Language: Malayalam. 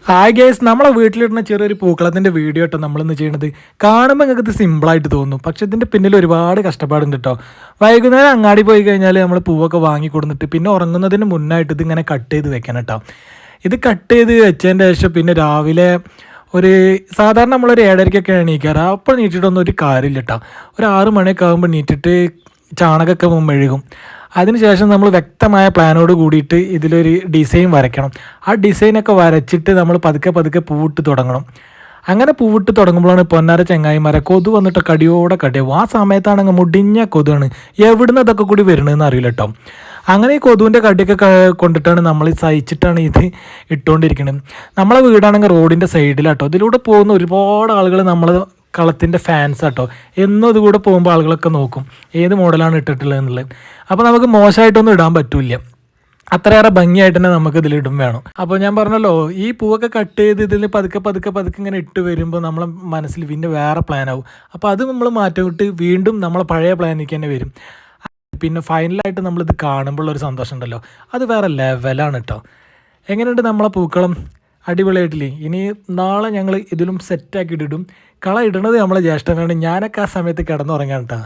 ഹായ് ഗേസ്, നമ്മളെ വീട്ടിലിടുന്ന ചെറിയൊരു പൂക്കളത്തിൻ്റെ വീഡിയോ കേട്ടോ നമ്മളിന്ന് ചെയ്യണത്. കാണുമ്പോൾ നിങ്ങൾക്ക് ഇത് സിമ്പിളായിട്ട് തോന്നും, പക്ഷേ ഇതിൻ്റെ പിന്നിൽ ഒരുപാട് കഷ്ടപ്പാടുണ്ട് കേട്ടോ. വൈകുന്നേരം അങ്ങാടി പോയി കഴിഞ്ഞാൽ നമ്മൾ പൂവൊക്കെ വാങ്ങി കൊടുത്തിട്ട് പിന്നെ ഉറങ്ങുന്നതിന് മുന്നായിട്ട് ഇതിങ്ങനെ കട്ട് ചെയ്ത് വെക്കണം കേട്ടോ. ഇത് കട്ട് ചെയ്ത് വെച്ചതിൻ്റെ ശേഷം പിന്നെ രാവിലെ ഒരു സാധാരണ നമ്മളൊരു 7:30 എണീക്കാറ്. അപ്പോൾ നീട്ടിയിട്ടൊന്നും ഒരു കാര്യമില്ല കേട്ടോ. ഒരു 6 മണിയൊക്കെ ആകുമ്പോൾ നീട്ടിട്ട് ചാണകമൊക്കെ മെഴുകും. അതിനുശേഷം നമ്മൾ വ്യക്തമായ പ്ലാനോട് കൂടിയിട്ട് ഇതിലൊരു ഡിസൈൻ വരയ്ക്കണം. ആ ഡിസൈനൊക്കെ വരച്ചിട്ട് നമ്മൾ പതുക്കെ പതുക്കെ പൂവിട്ട് തുടങ്ങണം. അങ്ങനെ പൂവിട്ട് തുടങ്ങുമ്പോഴാണ് പൊന്നാര ചെങ്ങായിമാരെ കൊതു വന്നിട്ട് കടിയോടെ കടിയാവും. ആ സമയത്താണെങ്കിൽ മുടിഞ്ഞ കൊതുവാണ്, എവിടുന്ന് ഇതൊക്കെ കൂടി വരണമെന്ന് അറിയില്ല കേട്ടോ. അങ്ങനെ ഈ കൊതുവിൻ്റെ കടിയൊക്കെ കൊണ്ടിട്ടാണ് നമ്മൾ സഹിച്ചിട്ടാണ് ഇത് ഇട്ടുകൊണ്ടിരിക്കുന്നത്. നമ്മളെ വീടാണെങ്കിൽ റോഡിൻ്റെ സൈഡിലാട്ടോ. ഇതിലൂടെ പോകുന്ന ഒരുപാട് ആളുകൾ നമ്മൾ കളത്തിൻ്റെ ഫാൻസ് കേട്ടോ. എന്നും ഇതുകൂടെ പോകുമ്പോൾ ആളുകളൊക്കെ നോക്കും ഏത് മോഡലാണ് ഇട്ടിട്ടുള്ളത് എന്നുള്ളത്. അപ്പോൾ നമുക്ക് മോശമായിട്ടൊന്നും ഇടാൻ പറ്റില്ല, അത്രയേറെ ഭംഗിയായിട്ട് തന്നെ നമുക്ക് ഇതിലിടും വേണം. അപ്പോൾ ഞാൻ പറഞ്ഞല്ലോ, ഈ പൂവൊക്കെ കട്ട് ചെയ്ത് ഇതിൽ പതുക്കെ പതുക്കെ പതുക്കെ ഇങ്ങനെ ഇട്ട് വരുമ്പോൾ നമ്മളെ മനസ്സിൽ പിന്നെ വേറെ പ്ലാനാവും. അപ്പോൾ അത് നമ്മൾ മാറ്റം വിട്ട് വീണ്ടും നമ്മളെ പഴയ പ്ലാനിലേക്ക് തന്നെ വരും. പിന്നെ ഫൈനലായിട്ട് നമ്മളിത് കാണുമ്പോൾ ഒരു സന്തോഷം ഉണ്ടല്ലോ, അത് വേറെ ലെവലാണ് കേട്ടോ. എങ്ങനെയുണ്ട് നമ്മളെ പൂക്കളം? അടിപൊളിയായിട്ടില്ലേ? ഇനി നാളെ ഞങ്ങൾ ഇതിലും സെറ്റാക്കിയിട്ടിടും. കള ഇടണത് നമ്മളെ ജ്യേഷ്ഠനാണ്. ഞാനൊക്കെ ആ സമയത്ത് കിടന്നുറങ്ങാൻ കേട്ടോ.